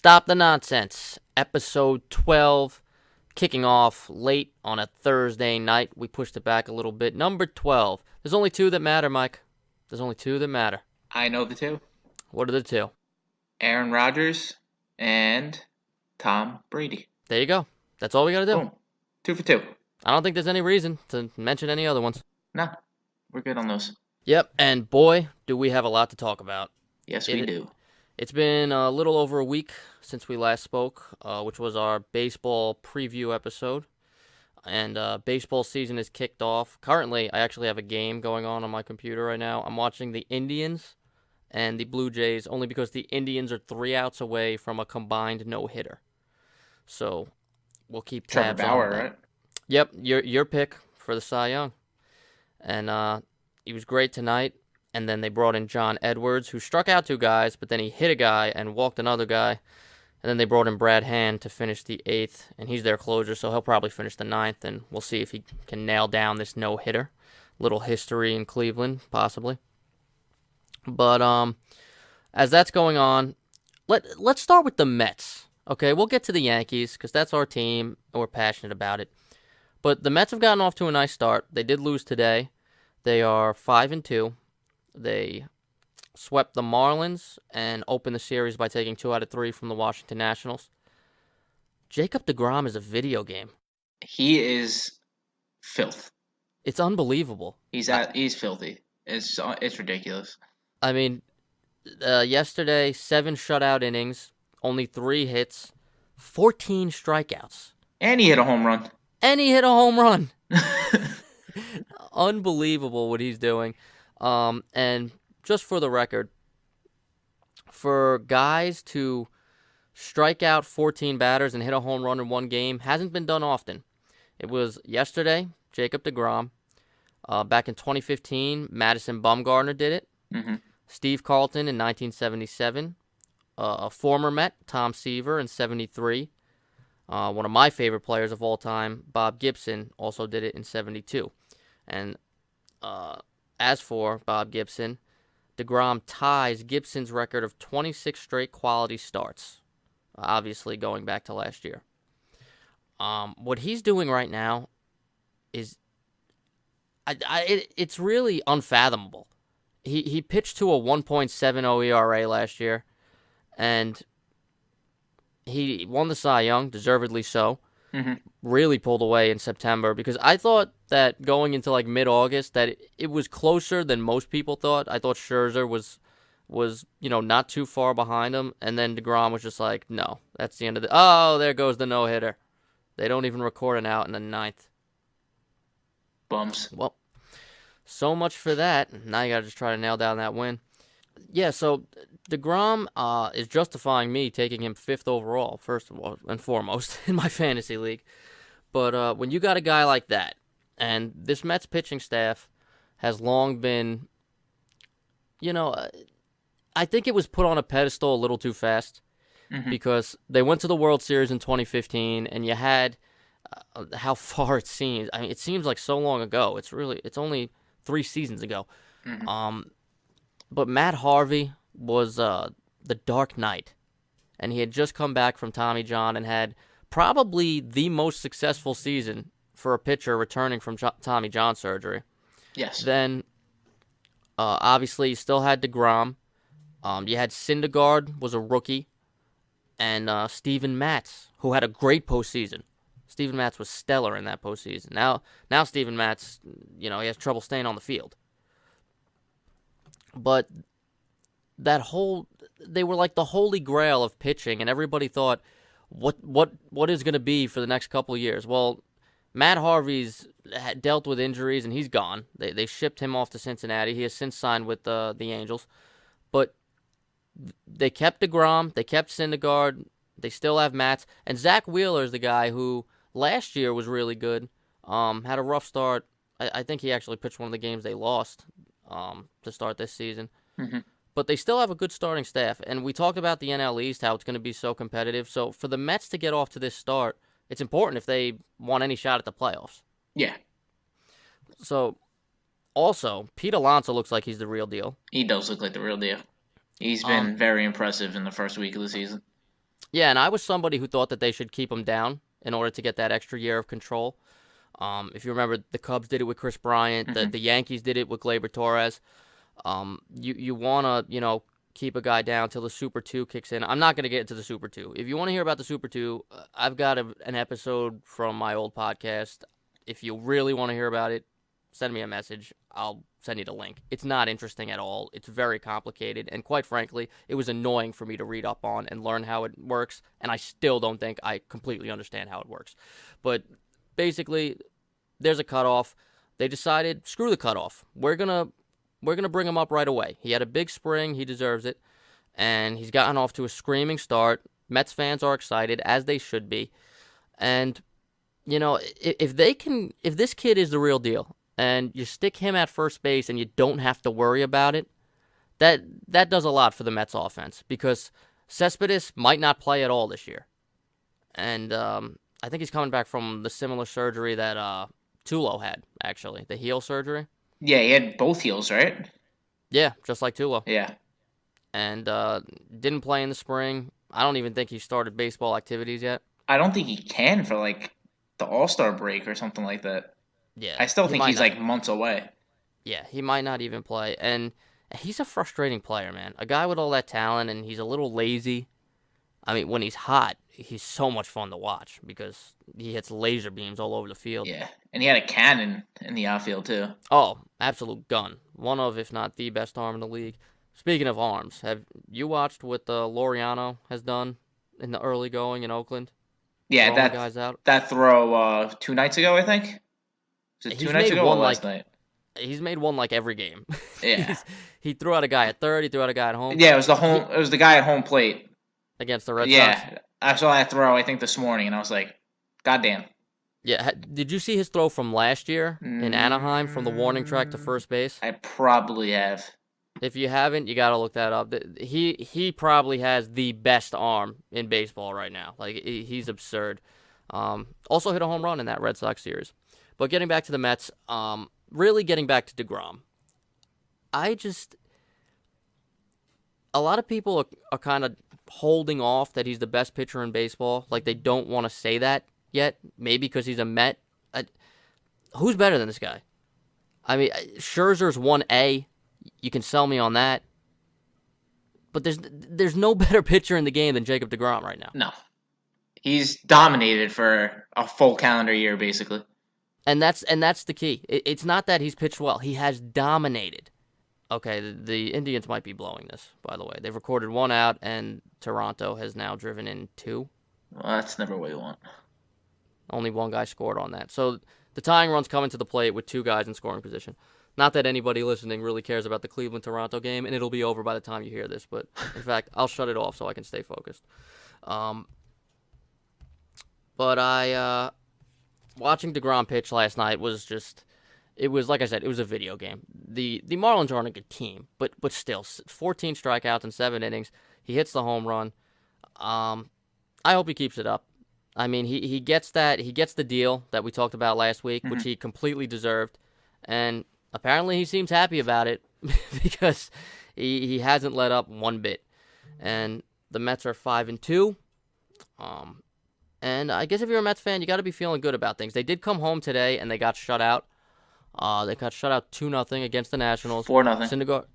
Stop the Nonsense, episode 12, kicking off late on a Thursday night. We pushed it back a little bit. Number 12. There's only two that matter, Mike. There's only two that matter. I know the two. What are the two? Aaron Rodgers and Tom Brady. There you go. That's all we got to do. Boom. 2 for 2. I don't think there's any reason to mention any other ones. No, we're good on those. Yep, and boy, do we have a lot to talk about. Yes, we do. It's been a little over a week since we last spoke, which was our baseball preview episode. And baseball season is kicked off. Currently, I actually have a game going on my computer right now. I'm watching the Indians and the Blue Jays only because the Indians are 3 outs away from a combined no-hitter. So we'll keep tabs Trevor Bauer, on that. right? Yep, your pick for the Cy Young. And he was great tonight. And then they brought in John Edwards, who struck out 2 guys, but then he hit a guy and walked another guy. And then they brought in Brad Hand to finish the 8th, and he's their closer, so he'll probably finish the 9th, and we'll see if he can nail down this no-hitter. Little history in Cleveland, possibly. But as that's going on, let's start with the Mets. Okay, we'll get to the Yankees, because that's our team, and we're passionate about it. But the Mets have gotten off to a nice start. They did lose today. They are 5-2. They swept the Marlins and opened the series by taking 2 out of 3 from the Washington Nationals. Jacob deGrom is a video game. He is filth. It's unbelievable. He's filthy. It's ridiculous. I mean, yesterday, 7 shutout innings, only 3 hits, 14 strikeouts. And he hit a home run. Unbelievable what he's doing. And just for the record, for guys to strike out 14 batters and hit a home run in one game hasn't been done often. It was yesterday, Jacob deGrom. Back in 2015, Madison Bumgarner did it. Mm-hmm. Steve Carlton in 1977. A former Met, Tom Seaver, in 73. One of my favorite players of all time, Bob Gibson, also did it in 72. And as for Bob Gibson, deGrom ties Gibson's record of 26 straight quality starts, obviously going back to last year. What he's doing right now is, it's really unfathomable. He pitched to a 1.70 ERA last year, and he won the Cy Young, deservedly so. Mm-hmm. Really pulled away in September because I thought that going into like mid-August that it was closer than most people thought. I thought Scherzer was not too far behind him, and then deGrom was just like, no, that's the end of there goes the no-hitter. They don't even record an out in the 9th. Bums. Well, so much for that. Now you got to just try to nail down that win. Yeah, so deGrom is justifying me taking him 5th overall, first of all and foremost, in my fantasy league. But when you got a guy like that, and this Mets pitching staff has long been, I think it was put on a pedestal a little too fast. Mm-hmm. Because they went to the World Series in 2015, and you had how far it seems. I mean, it seems like so long ago. It's only 3 seasons ago. Mm-hmm. But Matt Harvey was the Dark Knight, and he had just come back from Tommy John and had probably the most successful season for a pitcher returning from Tommy John surgery. Yes. Then, obviously, you still had deGrom. You had Syndergaard, was a rookie, and Steven Matz, who had a great postseason. Steven Matz was stellar in that postseason. Now Steven Matz, he has trouble staying on the field. But they were like the holy grail of pitching, and everybody thought, what is going to be for the next couple of years? Well, Matt Harvey's dealt with injuries, and he's gone. They shipped him off to Cincinnati. He has since signed with the Angels. But they kept deGrom, they kept Syndergaard, they still have Matz, and Zach Wheeler is the guy who last year was really good. Had a rough start. I think he actually pitched one of the games they lost to start this season. Mm-hmm. But they still have a good starting staff. And we talked about the NL East, how it's going to be so competitive. So for the Mets to get off to this start, it's important if they want any shot at the playoffs. Yeah. So, also, Pete Alonso looks like he's the real deal. He does look like the real deal. He's been very impressive in the first week of the season. Yeah, and I was somebody who thought that they should keep him down in order to get that extra year of control. If you remember, the Cubs did it with Chris Bryant. The Hmm. the Yankees did it with Gleyber Torres. You wanna keep a guy down till the Super Two kicks in. I'm not gonna get into the Super Two. If you want to hear about the Super Two, I've got an episode from my old podcast. If you really want to hear about it, send me a message. I'll send you the link. It's not interesting at all. It's very complicated, and quite frankly, it was annoying for me to read up on and learn how it works, and I still don't think I completely understand how it works. But basically, there's a cutoff. They decided, screw the cutoff. We're gonna bring him up right away. He had a big spring. He deserves it, and he's gotten off to a screaming start. Mets fans are excited, as they should be. And if this kid is the real deal, and you stick him at first base and you don't have to worry about it, that does a lot for the Mets offense because Cespedes might not play at all this year, and I think he's coming back from the similar surgery that Tulo had, actually, the heel surgery. Yeah, he had both heels, right? Yeah, just like Tulo, Yeah. and didn't play in the spring. I don't even think he started baseball activities yet. I don't think he can for like the All-Star break or something like that. Yeah, I still he think might he's not. like months away. Yeah, he might not even play, and he's a frustrating player, man. A guy with all that talent, and he's a little lazy. I mean, when he's hot, he's so much fun to watch because he hits laser beams all over the field. Yeah. And he had a cannon in the outfield too. Oh, absolute gun. One of, if not the best arm in the league. Speaking of arms, have you watched what Laureano has done in the early going in Oakland? Yeah, Throwing guys out? that throw 2 nights ago, I think. Was it two He's nights made ago or one last like night? he's made one like every game. Yeah. He threw out a guy at third, he threw out a guy at home. Yeah, it was He the guy at home plate. against the Red Sox. Yeah. I saw that throw I think this morning and I was like, God damn. Yeah, did you see his throw from last year in Anaheim from the warning track to Mm, first base? I probably have. If you haven't, you got to look that up. He probably has the best arm in baseball right now. Like he's absurd. Also hit a home run in that Red Sox series. But getting back to the Mets, really getting back to DeGrom. I just a lot of people are kind of holding off that he's the best pitcher in baseball. Like they don't want to say that yet. Maybe because he's a Met. Who's better than this guy? I mean, Scherzer's 1A. You can sell me on that. But there's no better pitcher in the game than Jacob deGrom right now. No. He's dominated for a full calendar year, basically. And that's the key. It's not that he's pitched well. He has dominated. Okay, the Indians might be blowing this, by the way. They've recorded one out, and Toronto has now driven in two. Well, that's never what you want. Only one guy scored on that. So the tying run's coming to the plate with two guys in scoring position. Not that anybody listening really cares about the Cleveland-Toronto game, and it'll be over by the time you hear this. But, in fact, I'll shut it off so I can stay focused. But watching DeGrom pitch last night was just, it was, like I said, it was a video game. The Marlins aren't a good team, but still, 14 strikeouts in 7 innings. He hits the home run. I hope he keeps it up. I mean, he gets the deal that we talked about last week, which he completely deserved. And apparently he seems happy about it because he hasn't let up one bit. And the Mets are 5-2. And I guess if you're a Mets fan, you got to be feeling good about things. They did come home today and they got shut out. They got shut out 2-0 against the Nationals. 4-0. Syndergaard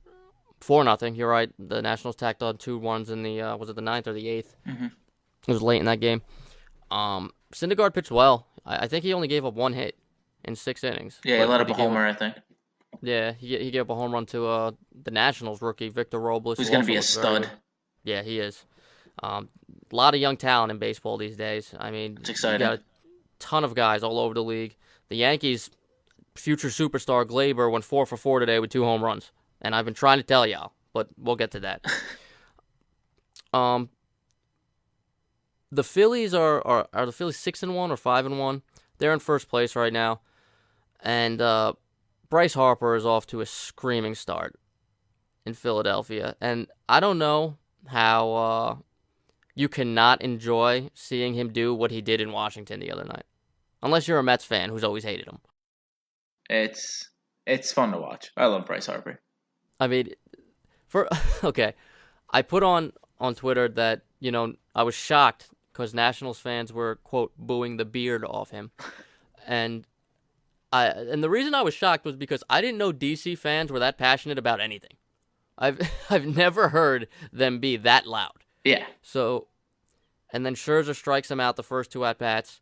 4-0. You're right. The Nationals tacked on 2-1 in the was it the 9th or the 8th? Mm-hmm. It was late in that game. Syndergaard pitched well. I think he only gave up one hit in 6 innings. Yeah, he let up a homer, I think. Yeah, he gave up a home run to the Nationals rookie Victor Robles. Who's who going also to be a looks very stud. good. Yeah, he is. A lot of young talent in baseball these days. I mean, It's exciting. you got a ton of guys all over the league. The Yankees' future superstar Gleyber went 4 for 4 today with 2 home runs, and I've been trying to tell y'all, but we'll get to that. The Phillies are the Phillies 6-1 or 5-1? They're in first place right now, and Bryce Harper is off to a screaming start in Philadelphia, and I don't know how you cannot enjoy seeing him do what he did in Washington the other night, unless you're a Mets fan who's always hated him. It's fun to watch. I love Bryce Harper. I mean, okay, I put on Twitter that I was shocked because Nationals fans were, quote, booing the beard off him. And and the reason I was shocked was because I didn't know DC fans were that passionate about anything. I've I've never heard them be that loud. Yeah. So, and then Scherzer strikes him out the first two at bats,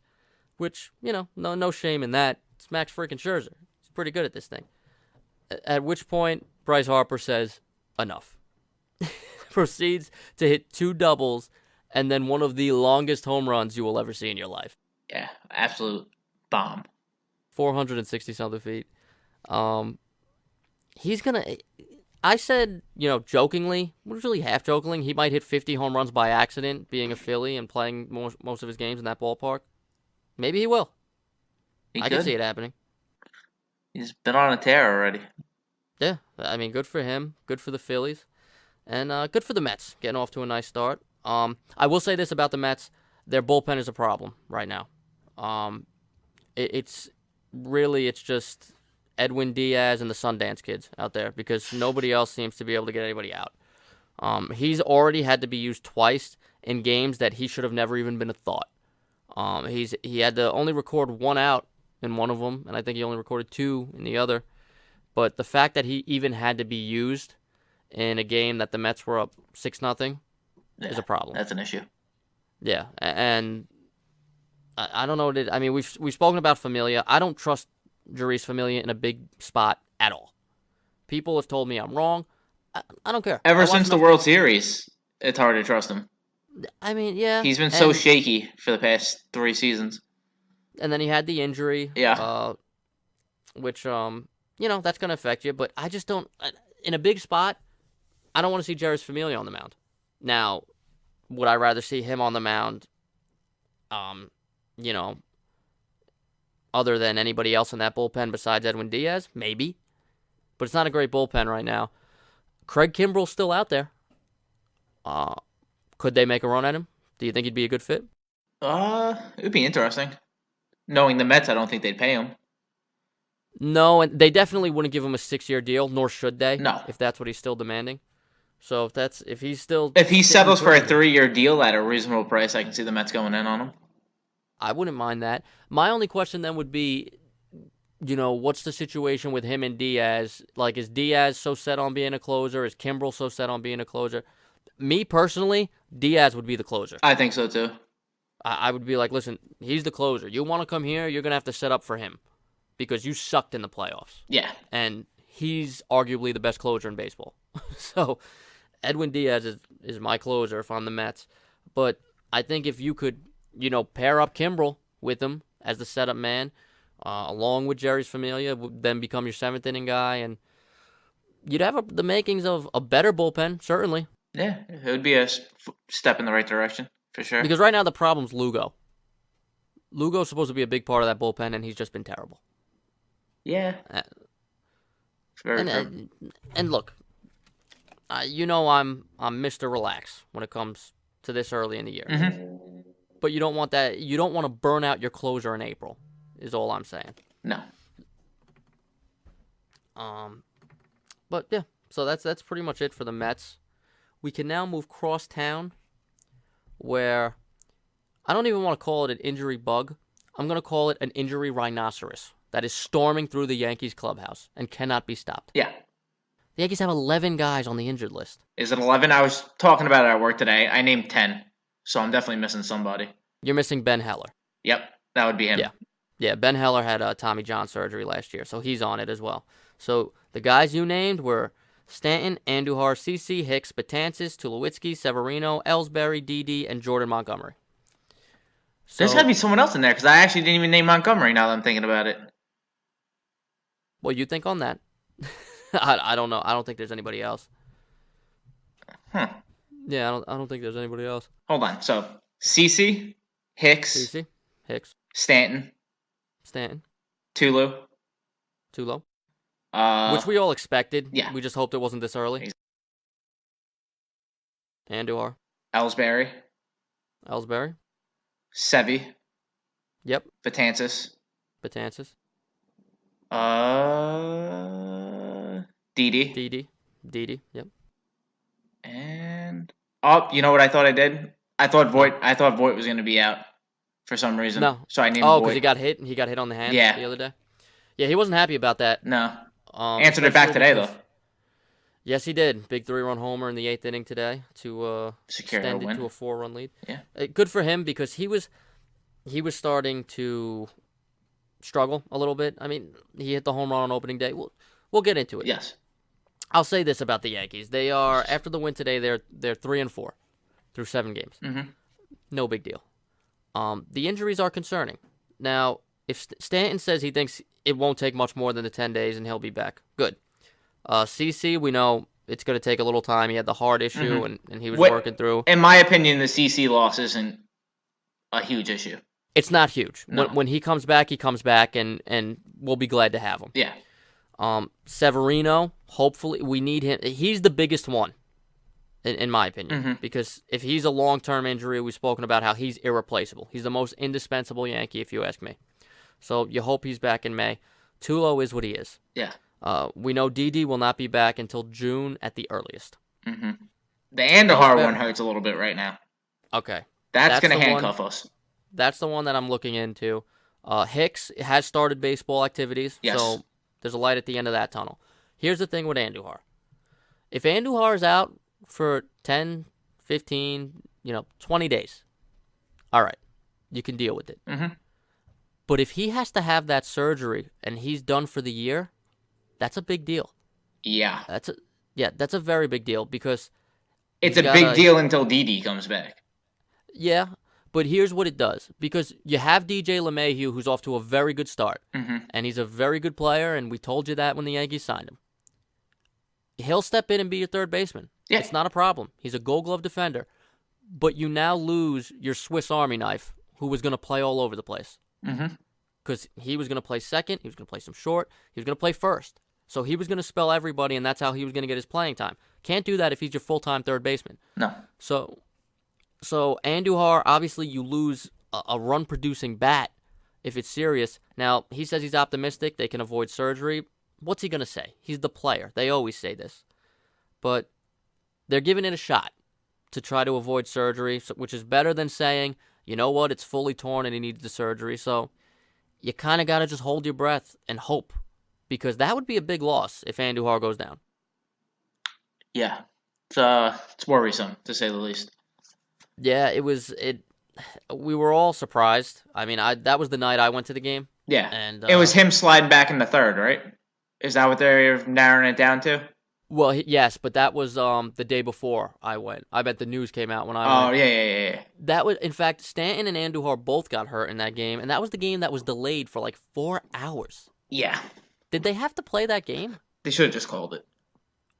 which no shame in that. It's Max freaking Scherzer. He's pretty good at this thing. At which point Bryce Harper says enough. Proceeds to hit two doubles and then one of the longest home runs you will ever see in your life. Yeah, absolute bomb. 460 something feet. He's gonna. I said, jokingly, really half jokingly, he might hit 50 home runs by accident, being a Philly and playing most of his games in that ballpark. Maybe he will. I can see it happening. He's been on a tear already. Yeah, I mean, good for him. Good for the Phillies. And good for the Mets, getting off to a nice start. I will say this about the Mets. Their bullpen is a problem right now. It's just Edwin Diaz and the Sundance kids out there because nobody else seems to be able to get anybody out. He's already had to be used twice in games that he should have never even been a thought. He had to only record one out in one of them, and I think he only recorded two in the other. But the fact that he even had to be used in a game that the Mets were up 6-0 is a problem. That's an issue. Yeah, and I don't know what it. I mean, we've spoken about Familia. I don't trust Jeurys Familia in a big spot at all. People have told me I'm wrong. I don't care. Ever since the World Series, it's hard to trust him. I mean, yeah. He's been so shaky for the past 3 seasons. And then he had the injury. Yeah. Which, that's going to affect you. But I just don't. In a big spot, I don't want to see Jeurys Familia on the mound. Now, would I rather see him on the mound, other than anybody else in that bullpen besides Edwin Diaz? Maybe. But it's not a great bullpen right now. Craig Kimbrell's still out there. Could they make a run at him? Do you think he'd be a good fit? It would be interesting. Knowing the Mets, I don't think they'd pay him. No, and they definitely wouldn't give him a 6-year deal, nor should they. No. If that's what he's still demanding. So if he settles for a 3-year deal at a reasonable price, I can see the Mets going in on him. I wouldn't mind that. My only question then would be, what's the situation with him and Diaz? Like, is Diaz so set on being a closer? Is Kimbrell so set on being a closer? Me, personally, Diaz would be the closer. I think so, too. I would be like, listen, he's the closer. You want to come here, you're going to have to set up for him because you sucked in the playoffs. Yeah. And he's arguably the best closer in baseball. So Edwin Diaz is my closer if I'm the Mets. But I think if you could, pair up Kimbrell with him as the setup man, along with Jeurys Familia, then become your 7th inning guy, and you'd have the makings of a better bullpen, certainly. Yeah, it would be a step in the right direction, for sure. Because right now the problem's Lugo. Lugo's supposed to be a big part of that bullpen, and he's just been terrible. Yeah. Very true. And look, I'm Mr. Relax when it comes to this early in the year. Mm-hmm. But you don't want that. You don't want to burn out your closer in April, is all I'm saying. No. But yeah, so that's pretty much it for the Mets. We can now move cross town, where I don't even want to call it an injury bug. I'm going to call it an injury rhinoceros that is storming through the Yankees clubhouse and cannot be stopped. Yeah. The Yankees have 11 guys on the injured list. Is it 11? I was talking about it at work today. I named 10, so I'm definitely missing somebody. You're missing Ben Heller. Yep, that would be him. Yeah. Ben Heller had Tommy John surgery last year, so he's on it as well. So the guys you named were Stanton, Andujar, CC, Hicks, Betances, Tulowitzki, Severino, Ellsbury, Didi, and Jordan Montgomery. So, there's got to be someone else in there, because I actually didn't even name Montgomery now that I'm thinking about it. What you think on that? I don't know. I don't think there's anybody else. Yeah, I don't think there's anybody else. Hold on. So, CC, Hicks, Stanton, Tulo, which we all expected. Yeah. We just hoped it wasn't this early. Andujar. Ellsbury. Sevy. Yep. Betances. Didi. Yep. And you know what I thought I did? I thought Voit was going to be out for some reason, No. so I named Oh, because Voit. he got hit on the hand Yeah, the other day. Yeah, he wasn't happy about that. no, answered it back Especially today though. because yes, he did. Big 3-run homer in the 8th inning today to Secure a extend it win. to a 4-run lead. Yeah. Good for him because he was starting to struggle a little bit. I mean, he hit the home run on opening day. We'll get into it. Yes. I'll say this about the Yankees: they are after the win today. They're 3-4 through 7 games. Mm-hmm. No big deal. The injuries are concerning. Now, if Stanton says he thinks it won't take much more than the 10 days and he'll be back, good. CC, we know it's going to take a little time. He had the heart issue and he was working through. In my opinion, the CC loss isn't a huge issue. It's not huge. No. When he comes back, and we'll be glad to have him. Yeah. Severino, hopefully, we need him. He's the biggest one, in my opinion, because if he's a long-term injury, we've spoken about how he's irreplaceable. He's the most indispensable Yankee, if you ask me. So you hope he's back in May. Tulo is what he is. Yeah. We know Didi will not be back until June at the earliest. Mm-hmm. The Andujar one hurts a little bit right now. Okay. That's going to handcuff us. That's the one that I'm looking into. Hicks has started baseball activities, yes. So there's a light at the end of that tunnel. Here's the thing with Andujar. If Andujar is out for 10, 15, 20 days, all right, you can deal with it. Mm-hmm. But if he has to have that surgery and he's done for the year, that's a big deal. Yeah. That's a very big deal because it's a big deal until Didi comes back. Yeah, but here's what it does. Because you have DJ LeMahieu, who's off to a very good start, and he's a very good player, and we told you that when the Yankees signed him. He'll step in and be your third baseman. Yeah. It's not a problem. He's a Gold Glove defender. But you now lose your Swiss Army knife, who was going to play all over the place. Because he was going to play second, he was going to play some short, he was going to play first. So he was going to spell everybody, and that's how he was going to get his playing time. Can't do that if he's your full-time third baseman. No. So Andujar, obviously you lose a run-producing bat if it's serious. Now, he says he's optimistic. They can avoid surgery. What's he going to say? He's the player. They always say this. But they're giving it a shot to try to avoid surgery, which is better than saying, you know what, it's fully torn and he needs the surgery. So you kind of got to just hold your breath and hope, because that would be a big loss if Andujar goes down. Yeah. It's worrisome, to say the least. Yeah, we were all surprised. I mean, that was the night I went to the game. Yeah. And it was him sliding back in the third, right? Is that what they're narrowing it down to? Well, yes, but that was the day before I went. I bet the news came out when I went. Oh, yeah. That was, in fact, Stanton and Andujar both got hurt in that game, and that was the game that was delayed for like 4 hours. Yeah. Did they have to play that game? They should have just called it.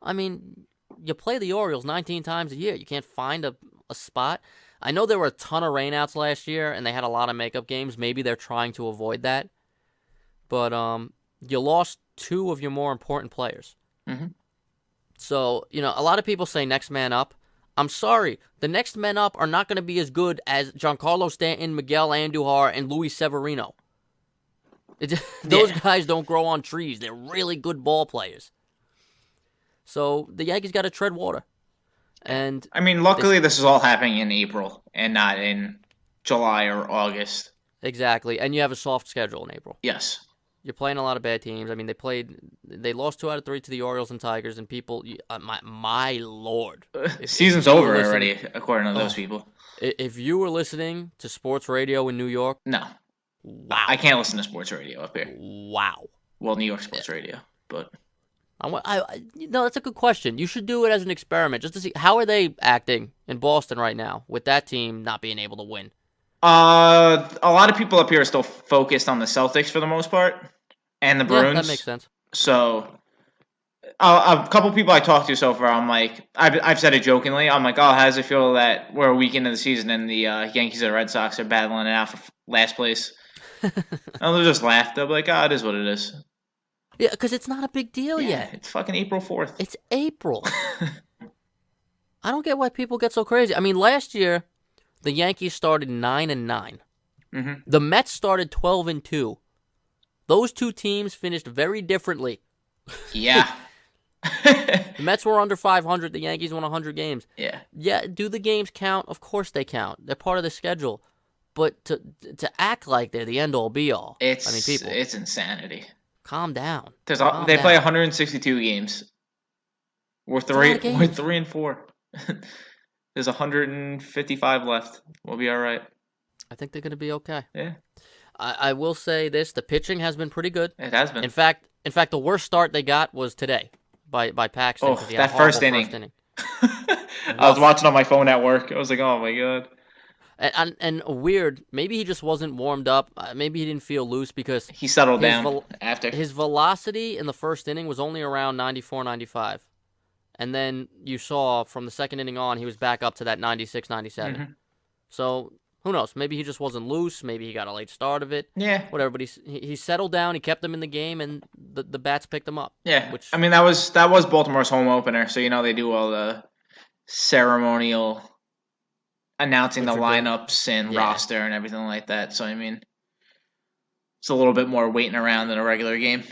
I mean, you play the Orioles 19 times a year. You can't find a spot. I know there were a ton of rainouts last year, and they had a lot of makeup games. Maybe they're trying to avoid that. But you lost 2 of your more important players. So, a lot of people say next man up. I'm sorry. The next men up are not going to be as good as Giancarlo Stanton, Miguel Andujar, and Luis Severino. Those guys don't grow on trees. They're really good ball players. So the Yankees got to tread water. And I mean, luckily this is all happening in April and not in July or August. Exactly. And you have a soft schedule in April. Yes. You're playing a lot of bad teams. I mean, they lost 2 out of 3 to the Orioles and Tigers, and people, my lord. Season's over already, according to those people. If you were listening to sports radio in New York. No. Wow. I can't listen to sports radio up here. Wow. Well, New York sports radio, but. That's a good question. You should do it as an experiment, just to see how are they acting in Boston right now with that team not being able to win. A lot of people up here are still focused on the Celtics for the most part, and the Bruins. Yeah, that makes sense. So, a couple people I talked to so far, I'm like, I've said it jokingly. I'm like, oh, how does it feel that we're a week into the season and the Yankees and the Red Sox are battling it out for last place? And they'll just laugh. They'll be like, oh, it is what it is. Yeah, because it's not a big deal yet. It's fucking April 4th. It's April. I don't get why people get so crazy. I mean, last year, the Yankees started 9-9. The Mets started 12-2. Those 2 teams finished very differently. Yeah. The Mets were under 500. The Yankees won 100 games. Yeah. Yeah, do the games count? Of course they count. They're part of the schedule. But to act like they're the end all be all. I mean, people, It's insanity. calm down. They play 162 games. We're It's a lot of we're games. 3-4. There's 155 left. We'll be all right. I think they're going to be okay. Yeah, I will say this: the pitching has been pretty good. it has been. In fact, the worst start they got was today by Paxton Oh, because he had a that horrible first inning. I was Rough. watching on my phone at work. I was like, oh my god. And weird, maybe he just wasn't warmed up. Maybe he didn't feel loose because He settled his down after. his velocity in the first inning was only around 94, 95. And then you saw from the second inning on, he was back up to that 96, 97. Mhm. So who knows? Maybe he just wasn't loose. Maybe he got a late start of it. Yeah, Whatever. But he settled down. He kept them in the game, and the bats picked him up. yeah. Which I mean, that was Baltimore's home opener, so they do all the ceremonial announcing the lineups and roster and everything like that. So I mean, it's a little bit more waiting around than a regular game.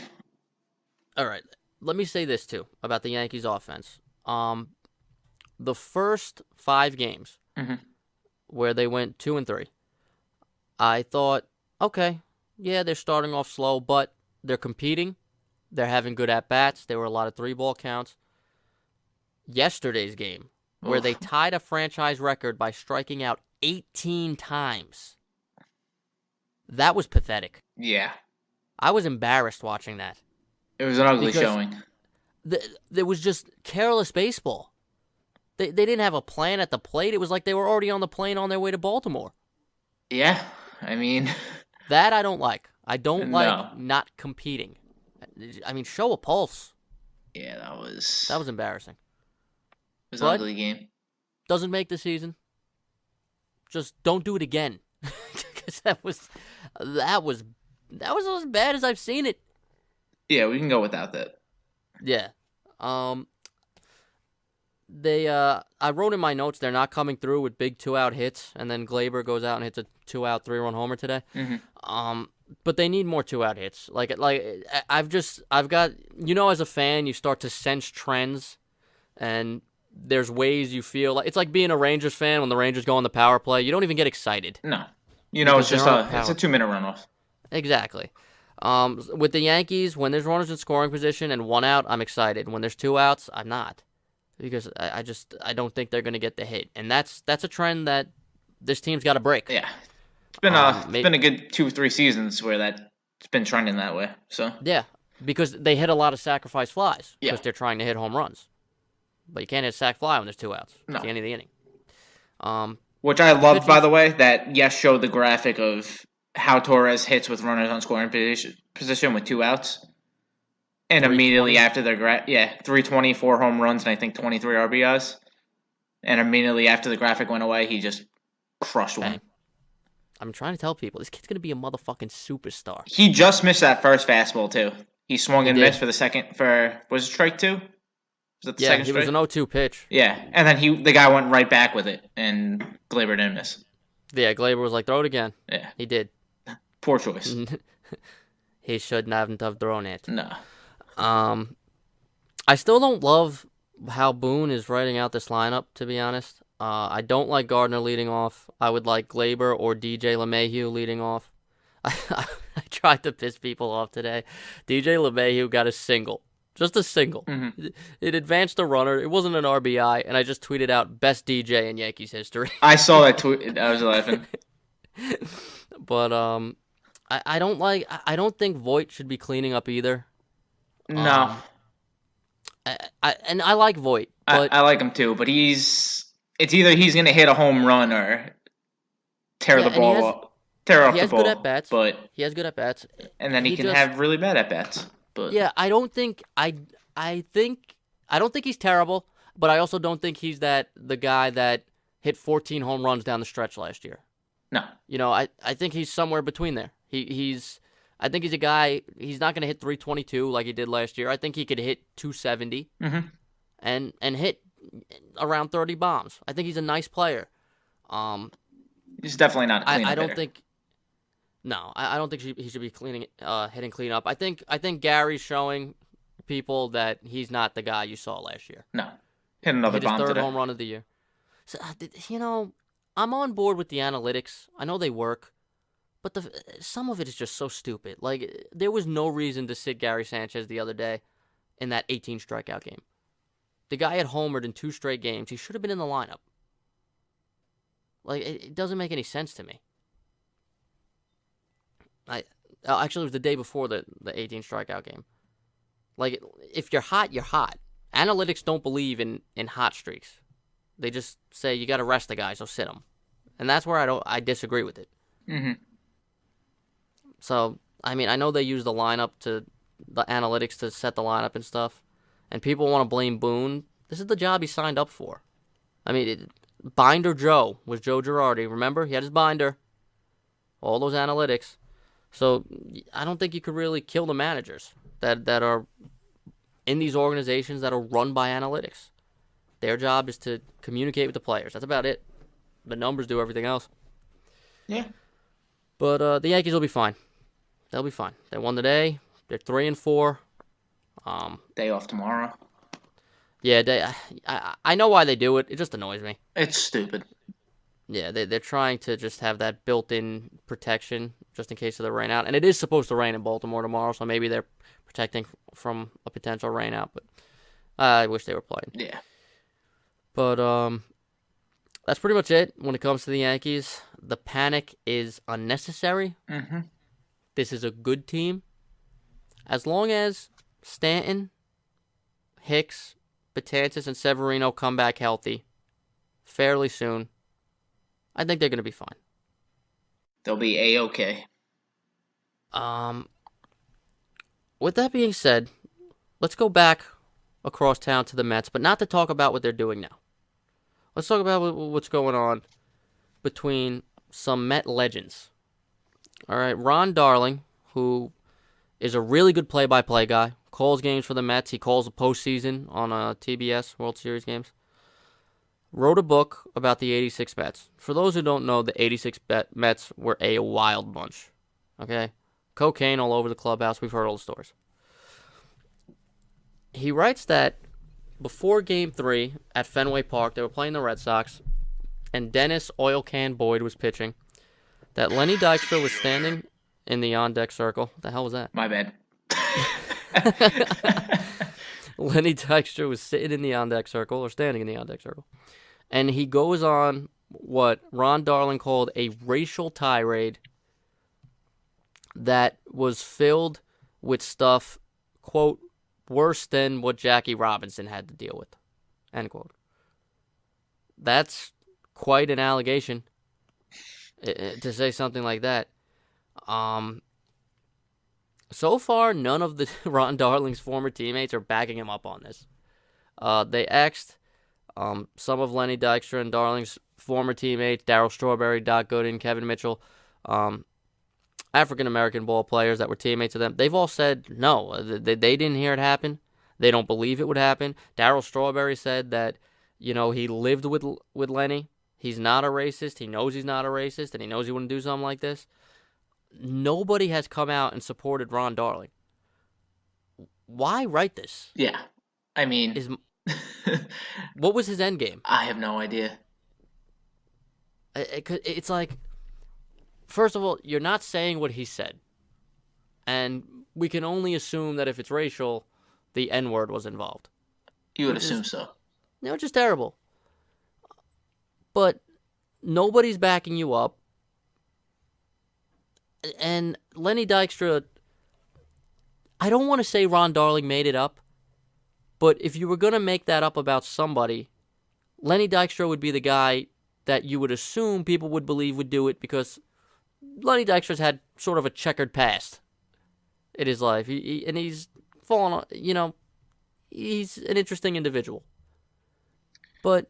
All right. Let me say this too about the Yankees offense. The first 5 games Mhm. where they went 2-3, I thought, okay, yeah, they're starting off slow, but they're competing. They're having good at bats. There were a lot of 3-ball counts. Yesterday's game, where they tied a franchise record by striking out 18 times. That was pathetic. Yeah, I was embarrassed watching that. it was an ugly Because showing. There was just careless baseball. They didn't have a plan at the plate. It was like they were already on the plane on their way to Baltimore. Yeah, I mean, That I don't like. I don't No. like not competing. I mean, show a pulse. yeah, that was embarrassing. an ugly game. Doesn't make the season. Just don't do it again. Because that was as bad as I've seen it. Yeah, we can go without that. Yeah. I wrote in my notes they're not coming through with big 2-out hits, and then Glaber goes out and hits a 2-out 3-run homer today. Mhm. But they need more 2-out hits. I've got, as a fan, you start to sense trends, and there's ways you feel like it's like being a Rangers fan when the Rangers go on the power play. You don't even get excited. No, Because it's just they're on it's a power. 2-minute runoff. Exactly. With the Yankees, when there's runners in scoring position and 1 out, I'm excited. When there's 2 outs, I'm not, because I don't think they're going to get the hit, and that's a trend that this team's got to break. Yeah, it's been a good 2-3 seasons where that's been trending that way. So Yeah, because they hit a lot of sacrifice flies because Yeah. they're trying to hit home runs, but you can't hit a sac fly when there's 2 outs. No. It's the end of the inning. which I loved, pitchers- by the way, that showed the graphic of how Torres hits with runners on scoring position with 2 outs. And immediately 320. after their 324 home runs and I think 23 RBIs. And immediately after the graphic went away, he just crushed one. Bang. I'm trying to tell people this kid's gonna be a motherfucking superstar. He just missed that first fastball too. He swung and did. missed for the second was it strike 2? Was it the Yeah, second he was strike? an 0-2 pitch. Yeah, and then the guy went right back with it, and Glaber didn't miss. Yeah, Glaber was like, throw it again. Yeah, He did. poor choice. He should not have thrown it. No, I still don't love how Boone is writing out this lineup, to be honest. I don't like Gardner leading off. I would like Glaber or DJ LeMahieu leading off. I tried to piss people off today. DJ LeMahieu got a single. Just a single. Mhm. It advanced a runner. It wasn't an RBI, and I just tweeted out best DJ in Yankees history. I saw that tweet. I was laughing. But I don't think Voit should be cleaning up either. No, I like Voit, but I like him too, but it's either he's gonna hit a home run or tear Yeah, the and ball up, tear off he the has ball. good at bats. But he has good at bats. and then he can just- have really bad at bats. But Yeah, I don't think he's terrible, but I also don't think he's the guy that hit 14 home runs down the stretch last year. no, I think he's somewhere between there. I think he's a guy. He's not going to hit 322 like he did last year. I think he could hit 270 Mhm. and hit around 30 bombs. I think he's a nice player. he's definitely not a cleanup I don't hitter. think. No, I don't think he should be hitting cleanup. I think Gary's showing people that he's not the guy you saw last year. No. Hit another Hit his bomb third today. home run of the year. So, I'm on board with the analytics. I know they work, but some of it is just so stupid. Like, there was no reason to sit Gary Sanchez the other day in that 18 strikeout game. The guy had homered in 2 straight games. He should have been in the lineup. Like, it doesn't make any sense to me. Actually, it was the day before the 18 strikeout game. Like, if you're hot, you're hot. Analytics don't believe in hot streaks. They just say you got to rest the guy, so sit him, and that's where I disagree with it. Mm-hmm. So I mean, I know they use the analytics to set the lineup and stuff, and people want to blame Boone. This is the job he signed up for. I mean, Binder Joe was Joe Girardi. Remember, he had his binder, all those analytics. So I don't think you could really kill the managers that are in these organizations that are run by analytics. Their job is to communicate with the players. That's about it. The numbers do everything else. Yeah. But the Yankees will be fine. They'll be fine. They won today. They're 3-4. Day off tomorrow. Yeah, I know why they do it. It just annoys me. It's stupid. Yeah, they're trying to just have that built-in protection just in case of the rain out. And it is supposed to rain in Baltimore tomorrow, so maybe they're protecting from a potential rain out. But I wish they were playing. Yeah. But that's pretty much it when it comes to the Yankees. The panic is unnecessary. Mm-hmm. This is a good team. As long as Stanton, Hicks, Betances, and Severino come back healthy fairly soon, I think they're going to be fine. They'll be A-okay. With that being said, let's go back across town to the Mets, but not to talk about what they're doing now. Let's talk about what's going on between some Met legends. All right, Ron Darling, who is a really good play-by-play guy, calls games for the Mets. He calls the postseason on TBS, World Series games. Wrote a book about the 86 Mets. For those who don't know, the 86 Mets were a wild bunch. Okay? Cocaine all over the clubhouse. We've heard all the stories. He writes that before Game 3 at Fenway Park, they were playing the Red Sox, and Dennis Oil Can Boyd was pitching, that Lenny Dykstra was standing in the on-deck circle. What the hell was that? My bad. Lenny Dykstra was sitting in the on-deck circle, or standing in the on-deck circle, and he goes on what Ron Darling called a racial tirade that was filled with stuff, quote, worse than what Jackie Robinson had to deal with, end quote. That's quite an allegation to say something like that. So far, none of the Ron Darling's former teammates are backing him up on this. They asked some of Lenny Dykstra and Darling's former teammates, Darryl Strawberry, Doc Gooden, Kevin Mitchell, African-American ball players that were teammates of them. They've all said no. They didn't hear it happen. They don't believe it would happen. Darryl Strawberry said that, he lived with Lenny. He's not a racist. He knows he's not a racist, and he knows he wouldn't do something like this. Nobody has come out and supported Ron Darling. Why write this? Yeah. I mean... What was his end game? I have no idea. It's like, first of all, you're not saying what he said. And we can only assume that if it's racial, the N-word was involved. You would assume so. Which is terrible. But nobody's backing you up. And Lenny Dykstra, I don't want to say Ron Darling made it up, but if you were going to make that up about somebody, Lenny Dykstra would be the guy that you would assume people would believe would do it, because Lenny Dykstra's had sort of a checkered past in his life. And he's fallen on, he's an interesting individual. But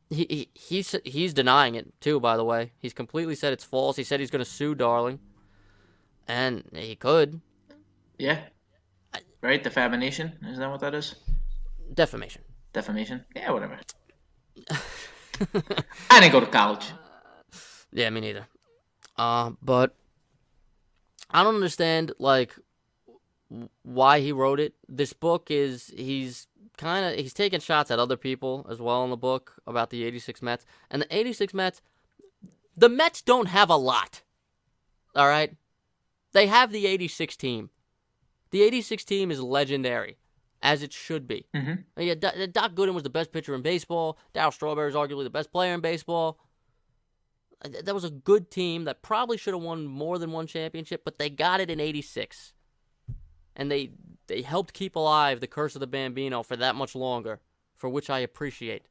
he's denying it too, by the way. He's completely said it's false. He said he's going to sue Darling. And he could. Yeah. Right? Defamation? Isn't that what that is? Defamation. Defamation? Yeah, whatever. I didn't go to college. Yeah, me neither. But I don't understand, why he wrote it. This book is he's taking shots at other people as well in the book about the 86 Mets. And the 86 Mets, the Mets don't have a lot. All right? They have the 86 team. The 86 team is legendary, as it should be. Mm-hmm. Yeah, Doc Gooden was the best pitcher in baseball. Darryl Strawberry is arguably the best player in baseball. That was a good team that probably should have won more than one championship, but they got it in 86. And they helped keep alive the curse of the Bambino for that much longer, for which I appreciate.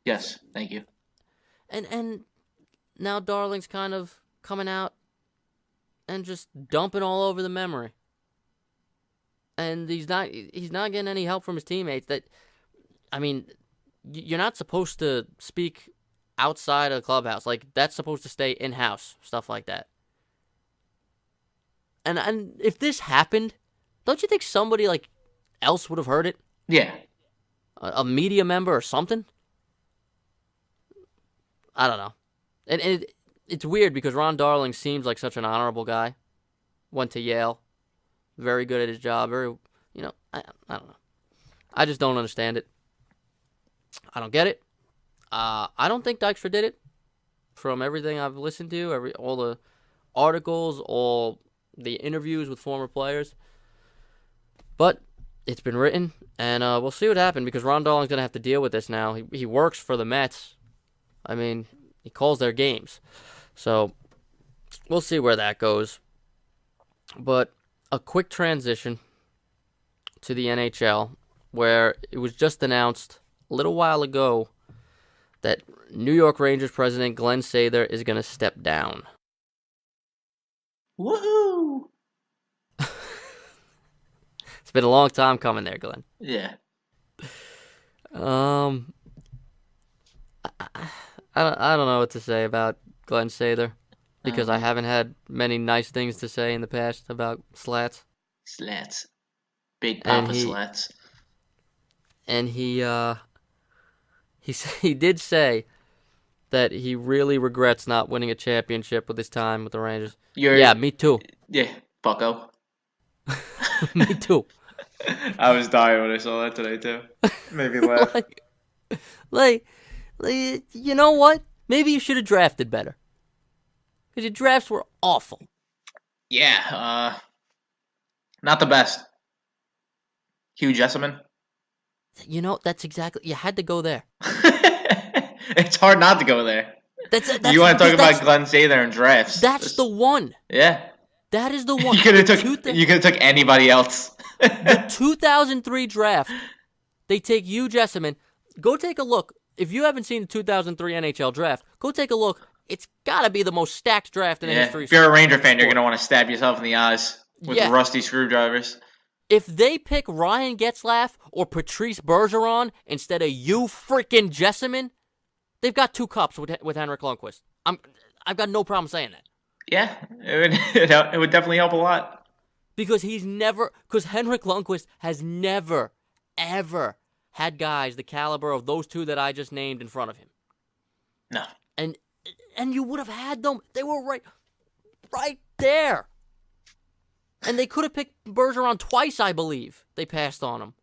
Yes, thank you. And now Darling's kind of coming out and just dumping all over the memory. And he's not getting any help from his teammates. You're not supposed to speak outside of the clubhouse. Like, that's supposed to stay in-house, stuff like that. And if this happened, don't you think somebody like else would have heard it? Yeah. A media member or something? I don't know. And it's weird because Ron Darling seems like such an honorable guy. Went to Yale. Very good at his job. I don't know. I just don't understand it. I don't get it. I don't think Dykstra did it. From everything I've listened to, all the articles, all the interviews with former players. But it's been written, and we'll see what happens because Ron Darling's going to have to deal with this now. He works for the Mets. I mean, he calls their games. So we'll see where that goes. But a quick transition to the NHL, where it was just announced a little while ago that New York Rangers president Glenn Sather is going to step down. Woohoo! It's been a long time coming there, Glenn. Yeah. I don't know what to say about Glenn Sather because I haven't had many nice things to say in the past about Slats. Slats. Big Papa Slats. And he did say that he really regrets not winning a championship with his time with the Rangers. Yeah, me too. Yeah, fucko. Me too. I was dying when I saw that today too. Made me laugh. like, you know what? Maybe you should have drafted better. Because your drafts were awful. Yeah, not the best. Hugh Jessamine. You know, that's exactly... You had to go there. It's hard not to go there. That's you want to talk about Glenn Sather and drafts? That's the one. Yeah. That is the one. You could have took anybody else. The 2003 draft, they take Hugh Jessamine. Go take a look. If you haven't seen the 2003 NHL draft, go take a look. It's got to be the most stacked draft in the history. If you're a Ranger fan, you're going to want to stab yourself in the eyes with rusty screwdrivers. If they pick Ryan Getzlaf or Patrice Bergeron instead of you freaking Jessamine, they've got 2 cups with Henrik Lundqvist. I've got no problem saying that. Yeah, it would definitely help a lot. Because Henrik Lundqvist has never, ever had guys the caliber of those 2 that I just named in front of him. No. And you would have had them. They were right there. And they could have picked Bergeron twice, I believe. They passed on him.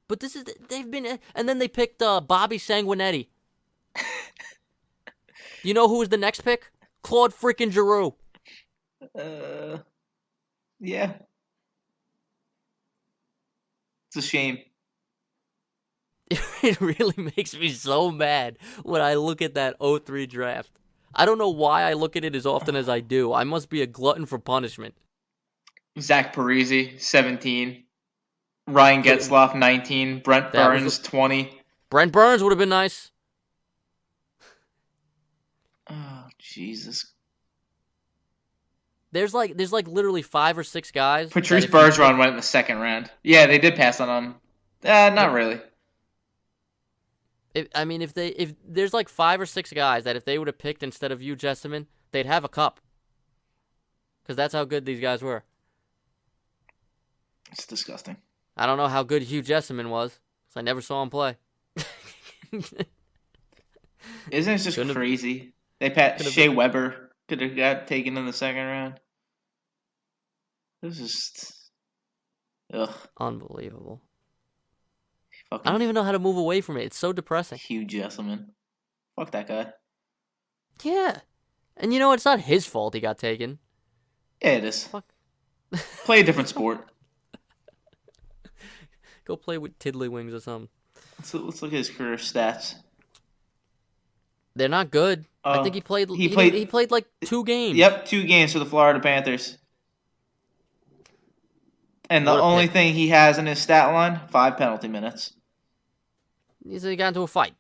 But they've been, and then they picked Bobby Sanguinetti. You know who was the next pick? Claude freaking Giroux. Yeah. It's a shame. It really makes me so mad when I look at that 03 draft. I don't know why I look at it as often as I do. I must be a glutton for punishment. Zach Parise, 17. Ryan Getzlaf, 19. Brent Burns, 20. Brent Burns would have been nice. Oh, Jesus. There's like literally 5 or 6 guys. Patrice Bergeron went in the second round. Yeah, they did pass on him. Not really. If there's like 5 or 6 guys that if they would have picked instead of you, Jessamine, they'd have a cup. Because that's how good these guys were. It's disgusting. I don't know how good Hugh Jessamine was, because I never saw him play. Isn't it just crazy? They passed Shea Weber, Could have got taken in the second round. This is ugh. Unbelievable. I Fucking don't even know how to move away from it. It's so depressing. Hugh Jesselman. Fuck that guy. Yeah. And it's not his fault he got taken. Yeah, it is. Fuck. Play a different sport. Go play with Tiddlywings or something. Let's look at his career stats. They're not good. I think he played. He played like 2 games. Yep, 2 games for the Florida Panthers. And the only thing he has in his stat line, 5 penalty minutes. He got into a fight.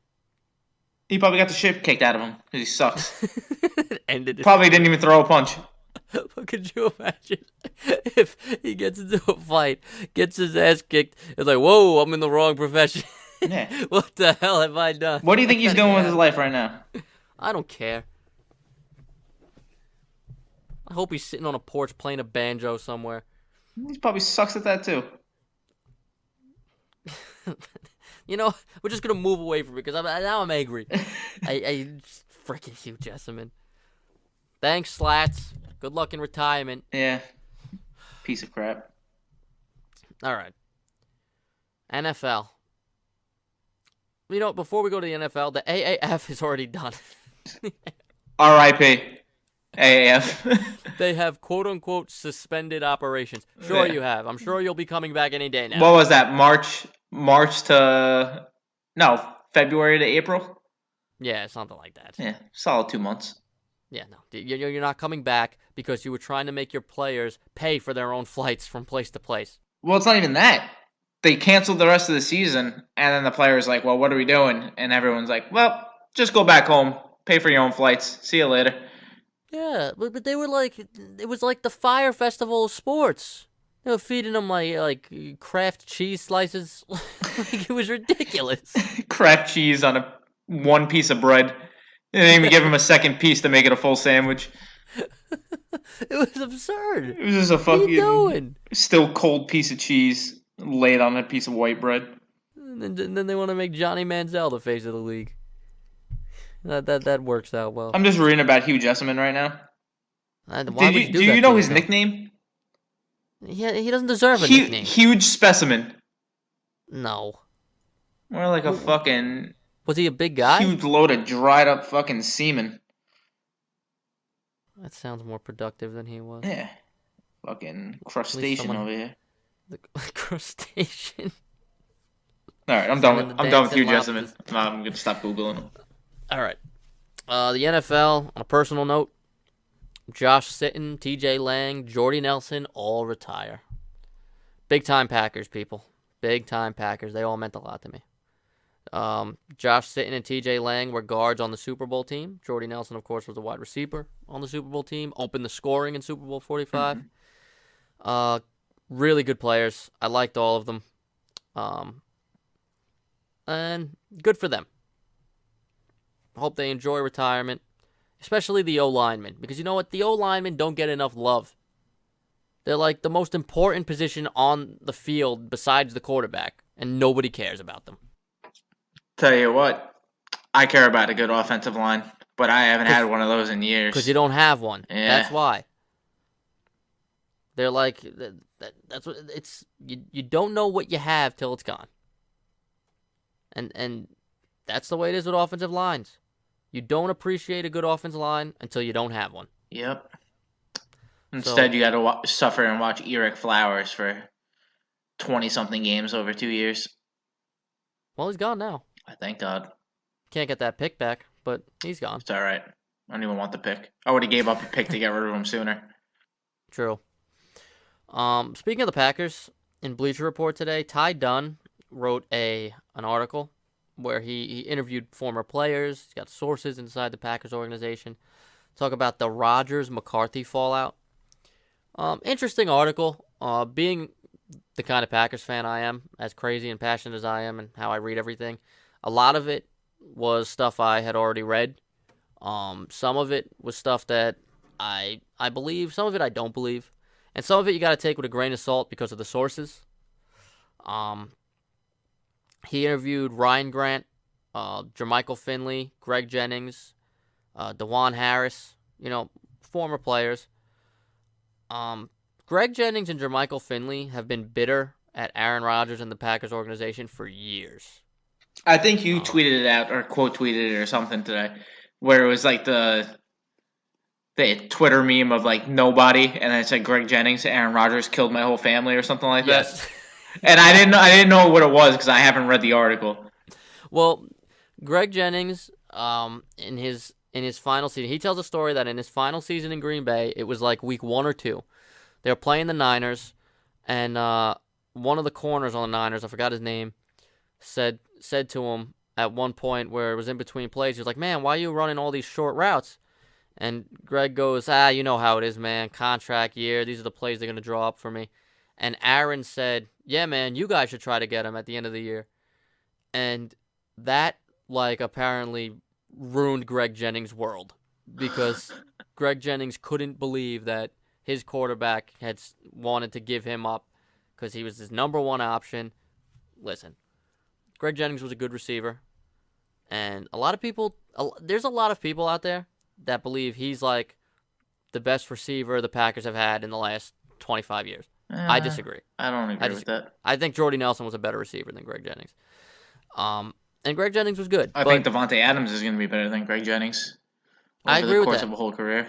He probably got the shit kicked out of him because he sucks. Ended. Probably didn't even throw a punch. But could you imagine if he gets into a fight, gets his ass kicked, it's like, whoa, I'm in the wrong profession. Yeah. What the hell have I done? What do you think he's doing with his life right now? I don't care. I hope he's sitting on a porch playing a banjo somewhere. He probably sucks at that too. We're just gonna move away from it because now I'm angry. I freaking Hugh Jesselman. Thanks, Slats. Good luck in retirement. Yeah. Piece of crap. All right. NFL. Before we go to the NFL, the AAF is already done. R.I.P. AAF. They have quote-unquote suspended operations. Sure you have. I'm sure you'll be coming back any day now. What was that? February to April? Yeah, something like that. Yeah, solid 2 months. Yeah, no. You're not coming back because you were trying to make your players pay for their own flights from place to place. Well, it's not even that. They canceled the rest of the season, and then the players like, well, what are we doing? And everyone's like, well, just go back home. Pay for your own flights. See you later. Yeah, but they were like, it was like the Fire Festival of sports. They were feeding them like Kraft cheese slices. Like, it was ridiculous. Kraft cheese on one piece of bread. They didn't even give him a second piece to make it a full sandwich. It was absurd. It was just a fucking what are you doing? Still cold piece of cheese laid on a piece of white bread. And then they want to make Johnny Manziel the face of the league. That works out well. I'm just reading about Hugh Jesselman right now. Do you know his nickname? Yeah, he doesn't deserve a nickname. Huge specimen. No. More like a fucking... Was he a big guy? Huge load of dried up fucking semen. That sounds more productive than he was. Yeah. Fucking crustacean over here. The crustacean. Alright, I'm done with Hugh Jesselman. I'm going to stop Googling him. Alright. The NFL, on a personal note, Josh Sitton, TJ Lang, Jordy Nelson, all retire. Big time Packers, people. Big time Packers. They all meant a lot to me. Josh Sitton and TJ Lang were guards on the Super Bowl team. Jordy Nelson, of course, was the wide receiver on the Super Bowl team. Opened the scoring in Super Bowl 45. Really good players. I liked all of them. And good for them. I hope they enjoy retirement. Especially the O-linemen. Because you know what? The O-linemen don't get enough love. They're like the most important position on the field besides the quarterback. And nobody cares about them. Tell you what, I care about a good offensive line. But I haven't had one of those in years. Because you don't have one. Yeah. That's why. They're like, that's what it's. You don't know what you have till it's gone. And that's the way it is with offensive lines. You don't appreciate a good offensive line until you don't have one. Yep. Instead, you got to suffer and watch Eric Flowers for 20-something games over 2 years. Well, he's gone now. I thank God. Can't get that pick back, but he's gone. It's all right. I don't even want the pick. I would have gave up a pick to get rid of him sooner. True. Speaking of the Packers, in Bleacher Report today, Ty Dunn wrote an article where he interviewed former players. He's got sources inside the Packers organization. Talk about the Rodgers-McCarthy fallout. Interesting article. Being the kind of Packers fan I am, as crazy and passionate as I am and how I read everything, a lot of it was stuff I had already read. Some of it was stuff that I believe, some of it I don't believe. And some of it you got to take with a grain of salt because of the sources. He interviewed Ryan Grant, Jermichael Finley, Greg Jennings, DeJuan Harris, former players. Greg Jennings and Jermichael Finley have been bitter at Aaron Rodgers and the Packers organization for years. I think you tweeted it out or quote tweeted it or something today, where it was like the Twitter meme of like nobody, and then it said Greg Jennings, Aaron Rodgers killed my whole family or something like that. And I didn't know what it was because I haven't read the article. Well, Greg Jennings, in his final season, he tells a story that in his final season in Green Bay, it was like week 1 or 2. They were playing the Niners, and one of the corners on the Niners, I forgot his name, said to him at one point where it was in between plays, he was like, "Man, why are you running all these short routes?" And Greg goes, "You know how it is, man. Contract year. These are the plays they're going to draw up for me." And Aaron said, "Yeah, man, you guys should try to get him at the end of the year." And that, like, apparently ruined Greg Jennings' world because Greg Jennings couldn't believe that his quarterback had wanted to give him up because he was his number one option. Listen, Greg Jennings was a good receiver, and there's a lot of people out there that believe he's like the best receiver the Packers have had in the last 25 years. I disagree. I don't agree with that. I think Jordy Nelson was a better receiver than Greg Jennings. And Greg Jennings was good. I think Devontae Adams is going to be better than Greg Jennings over the course of a whole career.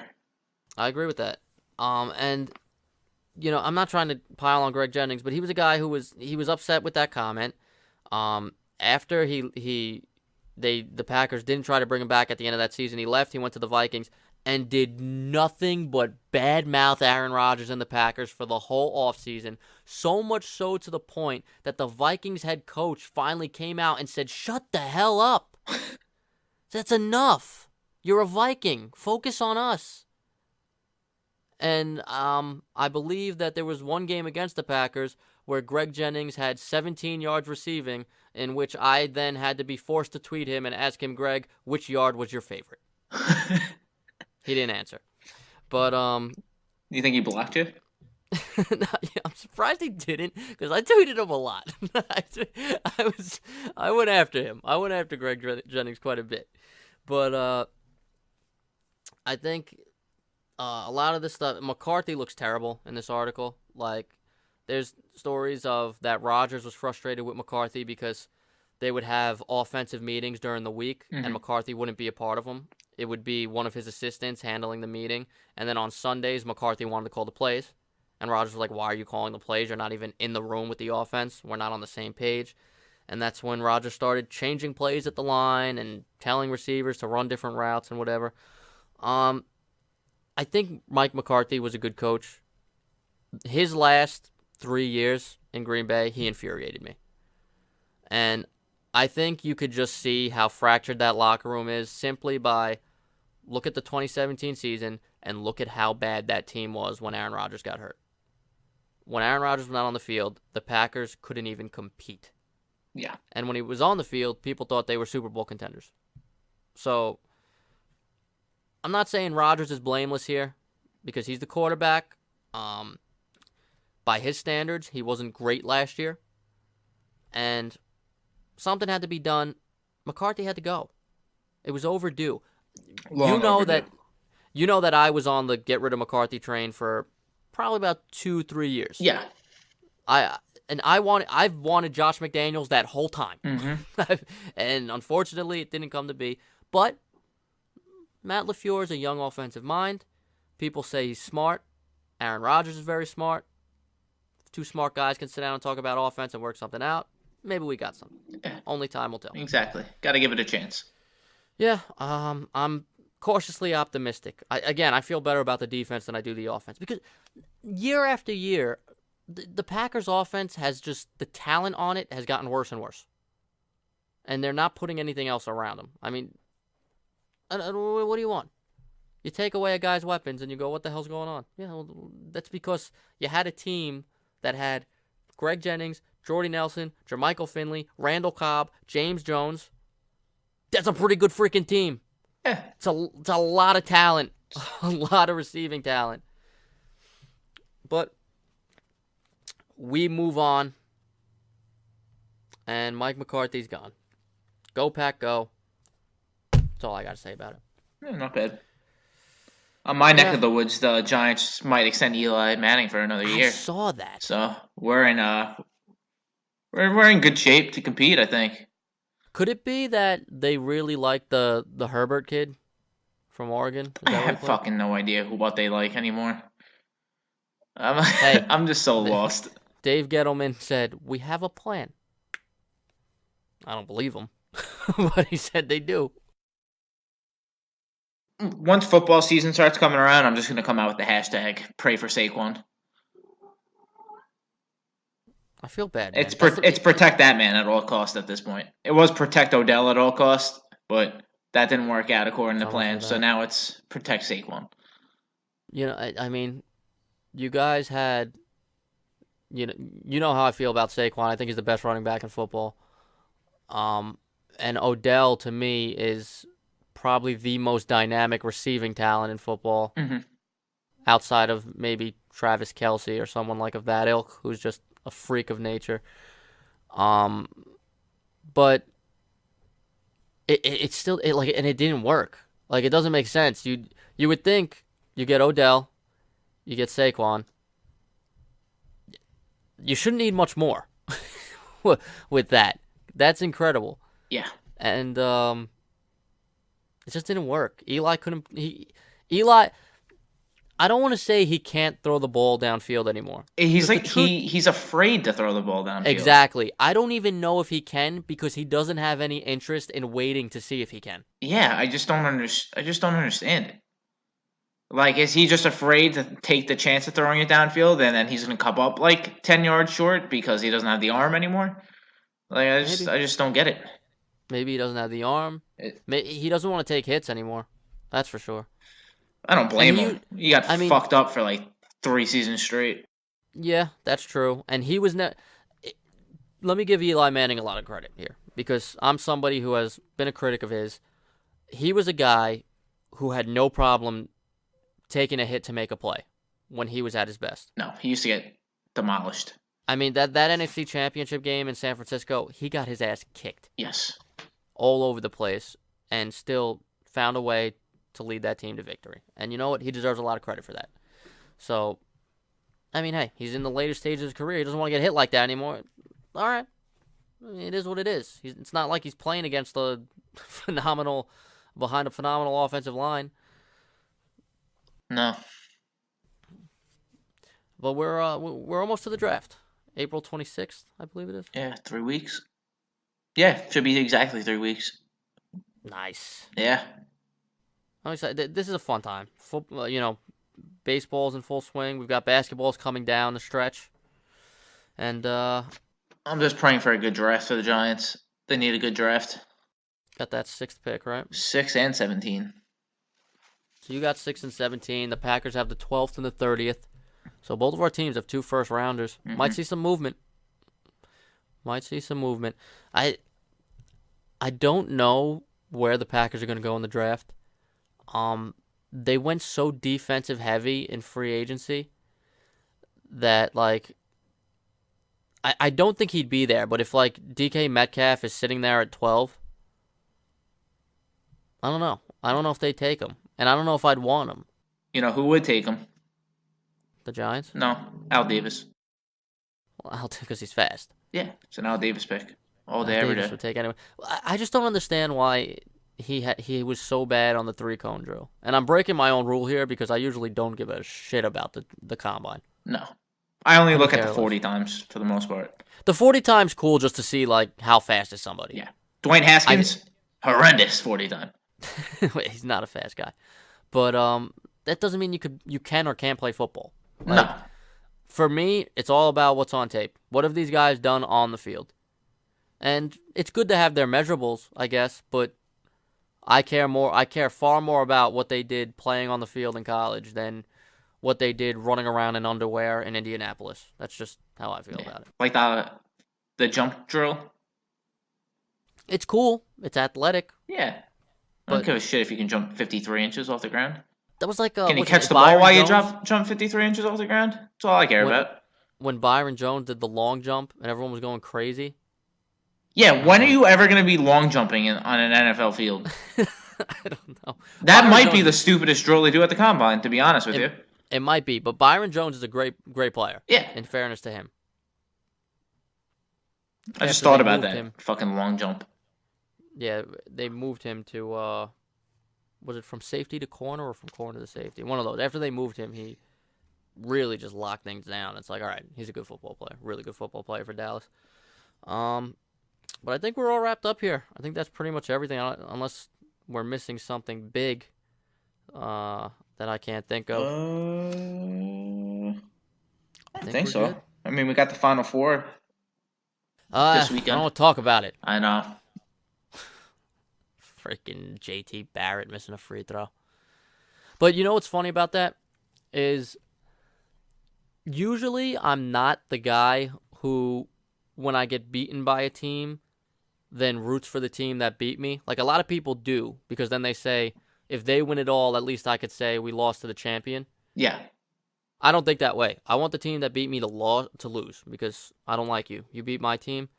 I agree with that. And I'm not trying to pile on Greg Jennings, but he was a guy who was upset with that comment. After the Packers didn't try to bring him back at the end of that season, he left. He went to the Vikings and did nothing but badmouth Aaron Rodgers and the Packers for the whole offseason. So much so to the point that the Vikings head coach finally came out and said, "Shut the hell up. That's enough. You're a Viking. Focus on us." And I believe that there was one game against the Packers where Greg Jennings had 17 yards receiving, in which I then had to be forced to tweet him and ask him, "Greg, which yard was your favorite?" He didn't answer. But you think he blocked you? I'm surprised he didn't, because I tweeted him a lot. I went after him. I went after Greg Jennings quite a bit. But I think a lot of this stuff, McCarthy looks terrible in this article. Like, there's stories of that Rodgers was frustrated with McCarthy because they would have offensive meetings during the week, and McCarthy wouldn't be a part of them. It would be one of his assistants handling the meeting. And then on Sundays, McCarthy wanted to call the plays. And Rodgers was like, "Why are you calling the plays? You're not even in the room with the offense. We're not on the same page." And that's when Rodgers started changing plays at the line and telling receivers to run different routes and whatever. I think Mike McCarthy was a good coach. His last 3 years in Green Bay, he infuriated me. And I think you could just see how fractured that locker room is simply by look at the 2017 season and look at how bad that team was when Aaron Rodgers got hurt. When Aaron Rodgers was not on the field, the Packers couldn't even compete. Yeah. And when he was on the field, people thought they were Super Bowl contenders. So I'm not saying Rodgers is blameless here because he's the quarterback. By his standards, he wasn't great last year. And something had to be done. McCarthy had to go. It was overdue. Overdue. You know that I was on the get rid of McCarthy train for probably about 2-3 years. Yeah. I've wanted Josh McDaniels that whole time. Mm-hmm. And unfortunately, it didn't come to be. But Matt LaFleur is a young offensive mind. People say he's smart. Aaron Rodgers is very smart. If two smart guys can sit down and talk about offense and work something out, maybe we got something. Yeah. Only time will tell. Exactly. Got to give it a chance. Yeah, I'm cautiously optimistic. I feel better about the defense than I do the offense because year after year, the Packers' offense has just, the talent on it has gotten worse and worse. And they're not putting anything else around them. I mean, what do you want? You take away a guy's weapons and you go, what the hell's going on? Yeah, well, that's because you had a team that had Greg Jennings, Jordy Nelson, Jermichael Finley, Randall Cobb, James Jones. That's a pretty good freaking team. Yeah. It's a lot of talent. A lot of receiving talent. But we move on. And Mike McCarthy's gone. Go Pack, go. That's all I got to say about it. Yeah, not bad. On my neck Yeah, of the woods, the Giants might extend Eli Manning for another I year. saw that. So we're in good shape to compete, I think. Could it be that they really like the Herbert kid from Oregon? Is I that where he have played? fucking no idea what they like anymore. I'm Hey, I'm just so lost. Dave Gettleman said we have a plan. I don't believe him, but he said they do. Once football season starts coming around, I'm just gonna come out with the hashtag pray for Saquon. I feel bad, It's man. That's the, it's protect that man at all costs at this point. It was protect Odell at all costs, but that didn't work out according it's to almost plan. for So that. now it's protect Saquon. I mean, you guys had you know how I feel about Saquon. I think he's the best running back in football. Um, and Odell to me is probably the most dynamic receiving talent in football, Hmm. outside of maybe Travis Kelsey or someone like of that ilk, who's just a freak of nature. Um, but it's still like, and it didn't work. Like, it doesn't make sense. You would think you get Odell, you get Saquon. You shouldn't need much more with that. That's incredible. Yeah, And it just didn't work. Eli couldn't. Eli. I don't want to say he can't throw the ball downfield anymore. he's Because the like truth, he's afraid to throw the ball downfield. exactly. I don't even know if he can because he doesn't have any interest in waiting to see if he can. Yeah, I just don't understand it. Like, is he just afraid to take the chance of throwing it downfield, and then he's gonna come up like 10 yards short because he doesn't have the arm anymore? Like, Maybe. I just don't get it. Maybe he doesn't have the arm. it He doesn't want to take hits anymore. That's for sure. I don't And blame him. He got I mean, fucked up for like 3 seasons straight. yeah, that's true. And he was not. Let me give Eli Manning a lot of credit here because I'm somebody who has been a critic of his. He was a guy who had no problem taking a hit to make a play when he was at his best. No, he used to get demolished. I mean, that NFC Championship game in San Francisco, he got his ass kicked Yes. all over the place and still found a way to lead that team to victory. And you know what? He deserves a lot of credit for that. So, I mean, hey, he's in the later stages of his career. He doesn't want to get hit like that anymore. All right. I mean, it is what it is. It's not like he's playing against behind a phenomenal offensive line. No. But we're almost to the draft. April 26th, I believe it is. Yeah, 3 weeks. Yeah, should be exactly 3 weeks. Nice. Yeah. I'm excited. This is a fun time. Baseball's in full swing. We've got basketballs coming down the stretch. And I'm just praying for a good draft for the Giants. They need a good draft. got that 6th pick, right? 6 and 17. So you got 6 and 17. The Packers have the 12th and the 30th. So both of our teams have 2 first-rounders. Mm-hmm. Might see some movement. I don't know where the Packers are going to go in the draft. They went so defensive heavy in free agency that, like, I don't think he'd be there. But if, like, DK Metcalf is sitting there at 12, I don't know. I don't know if they'd take him. And I don't know if I'd want him. You know who would take him? The Giants? No, Al Davis. Well, I'll take because he's fast. Yeah, it's an Al Davis pick. All day, Al every Davis day. would take anyway. I just don't understand why he was so bad on the 3-cone drill. And I'm breaking my own rule here because I usually don't give a shit about the combine. No. I only Couldn't look at care the less. 40 times for the most part. The 40 times cool just to see, like, how fast is somebody. Yeah. Dwayne Haskins, horrendous 40 time. He's not a fast guy. But that doesn't mean you can or can't play football. Like, No. For me, it's all about what's on tape. What have these guys done on the field? And it's good to have their measurables, I guess, but I care far more about what they did playing on the field in college than what they did running around in underwear in Indianapolis. That's just how I feel about it. Like the jump drill. It's cool. It's athletic. Yeah. I don't But give a shit if you can jump 53 inches off the ground. that was like Can you what's catch it, the ball Byron while you Jones? jump 53 inches off the ground? That's all I care When, about. when Byron Jones did the long jump and everyone was going crazy. Yeah, I was when are like, you ever going to be long jumping on an NFL field? I don't know. That Byron might be Jones, the stupidest drill they do at the combine, to be honest with you. it might be, but Byron Jones is a great player. Yeah. In fairness to him. I just After thought they about moved that him, fucking long jump. yeah, they moved him to was it from safety to corner or from corner to safety? One of those. After they moved him, he really just locked things down. It's like, all right, he's a good football player, really good football player for Dallas. But I think we're all wrapped up here. I think that's pretty much everything, unless we're missing something big that I can't think of. I think so. Good. I mean, we got the Final Four this weekend. I don't want to talk about it. I know. Freaking JT Barrett missing a free throw. But you know what's funny about that is usually I'm not the guy who, when I get beaten by a team, then roots for the team that beat me. Like a lot of people do, because then they say, if they win it all, at least I could say we lost to the champion. Yeah. I don't think that way. I want the team that beat me to lose, because I don't like you. You beat my team.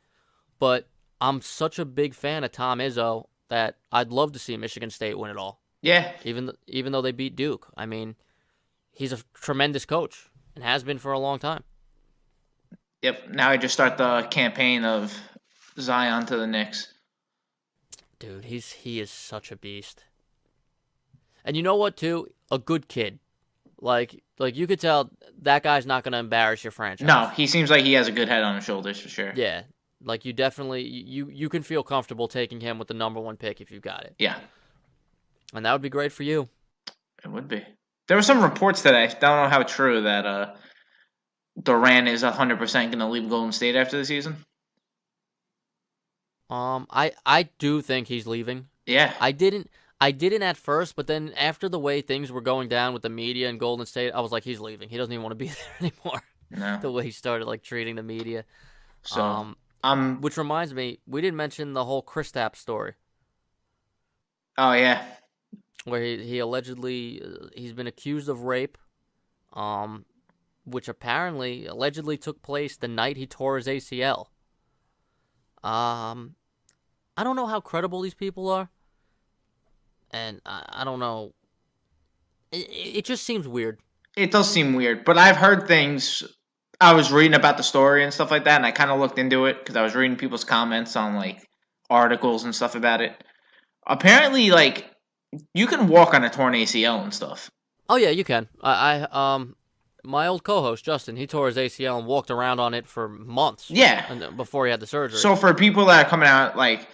But I'm such a big fan of Tom Izzo that I'd love to see Michigan State win it all. Yeah. Even though they beat Duke. I mean, he's a tremendous coach and has been for a long time. Yep. Now I just start the campaign of Zion to the Knicks. Dude, he is such a beast. And you know what, too? A good kid. Like you could tell that guy's not going to embarrass your franchise. No, he seems like he has a good head on his shoulders for sure. Yeah. Like, you definitely, you can feel comfortable taking him with the number 1 pick if you got it. Yeah. And that would be great for you. It would be. There were some reports today, I don't know how true, that Durant is 100% going to leave Golden State after the season. I do think he's leaving. Yeah. I didn't at first, but then after the way things were going down with the media in Golden State, I was like, he's leaving. He doesn't even want to be there anymore. No. The way he started like treating the media. So, which reminds me, we didn't mention the whole Kristaps story. Oh yeah. Where he allegedly he's been accused of rape, which allegedly took place the night he tore his ACL. I don't know how credible these people are, and I don't know. It just seems weird. It does seem weird, but I've heard things. I was reading about the story and stuff like that, and I kind of looked into it because I was reading people's comments on like articles and stuff about it. Apparently, like you can walk on a torn ACL and stuff. Oh yeah, you can. My old co-host Justin, he tore his ACL and walked around on it for months. Yeah, before he had the surgery. So for people that are coming out, like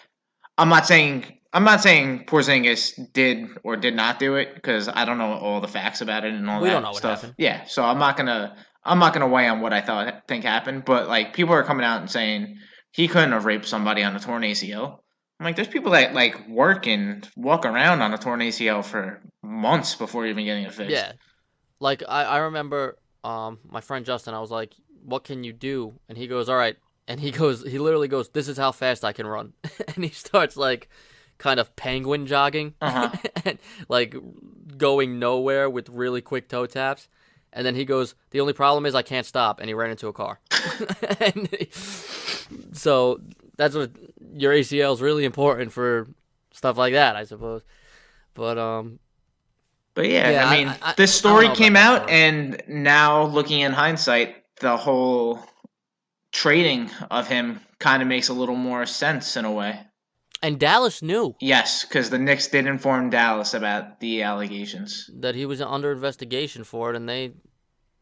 I'm not saying Porzingis did or did not do it because I don't know all the facts about it and all that stuff. We don't know what happened. Yeah, so I'm not gonna weigh on what I think happened, but like people are coming out and saying he couldn't have raped somebody on a torn ACL. I'm like, there's people that like work and walk around on a torn ACL for months before even getting it fixed. Yeah, like I remember my friend Justin. I was like, "What can you do?" And he goes, "All right." And he literally goes, "This is how fast I can run." And he starts like kind of penguin jogging, and like going nowhere with really quick toe taps. And then he goes, "The only problem is I can't stop." And he ran into a car. So that's what your ACL is really important for stuff like that, I suppose. But yeah, I mean, this story came out, and now looking in hindsight, the whole trading of him kind of makes a little more sense in a way. And Dallas knew. Yes, because the Knicks did inform Dallas about the allegations. That he was under investigation for it, and they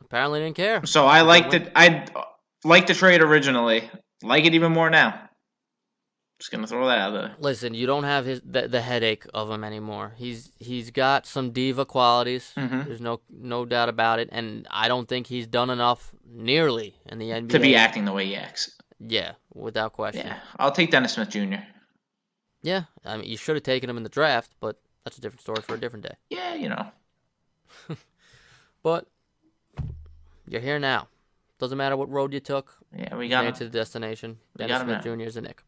apparently didn't care. So I liked it. I liked the trade originally. Like it even more now. Just gonna throw that out there. Listen, you don't have the headache of him anymore. He's got some diva qualities. Mm-hmm. There's no doubt about it, and I don't think he's done enough nearly in the NBA to be acting the way he acts. Yeah, without question. Yeah, I'll take Dennis Smith Jr. Yeah, I mean you should have taken him in the draft, but that's a different story for a different day. Yeah, you know. But you're here now. Doesn't matter what road you took. Yeah, we got him to the destination. We Dennis Smith Jr. is a Knick.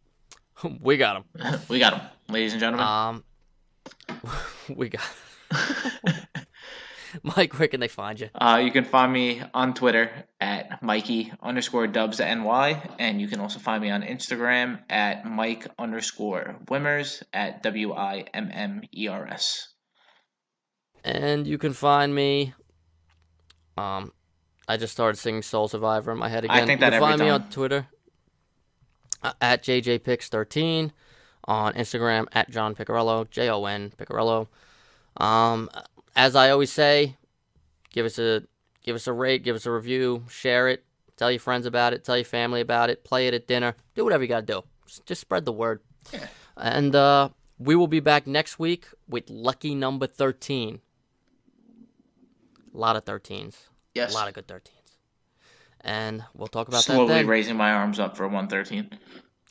We got him. We got him, ladies and gentlemen. We got. Mike, where can they find you? You can find me on Twitter at Mikey_Dubs_NY, and you can also find me on Instagram at Mike_Wimmers at WIMMERS. And you can find me. I just started singing Soul Survivor in my head I again. think You that can every find me on time. Twitter at JJPix13, on Instagram at John Picarello, JON Picarello. Um, as I always say, give us a rate, give us a review, share it, tell your friends about it, tell your family about it, play it at dinner, do whatever you gotta do. Just spread the word. Yeah. And we will be back next week with lucky number 13. A lot of 13s. A Yes. lot of good 13s. And we'll talk about that Slowly then. raising my arms up for 113.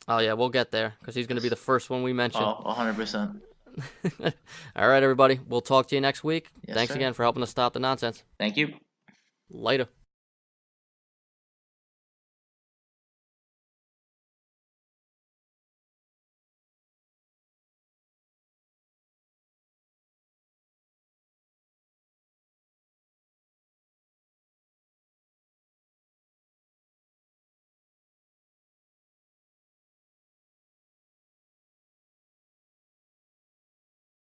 Oh, yeah, we'll get there because he's going to be the first one we mention. Oh, 100%. All right, everybody. We'll talk to you next week. Yes, Thanks sir. again for helping us stop the nonsense. Thank you. Later.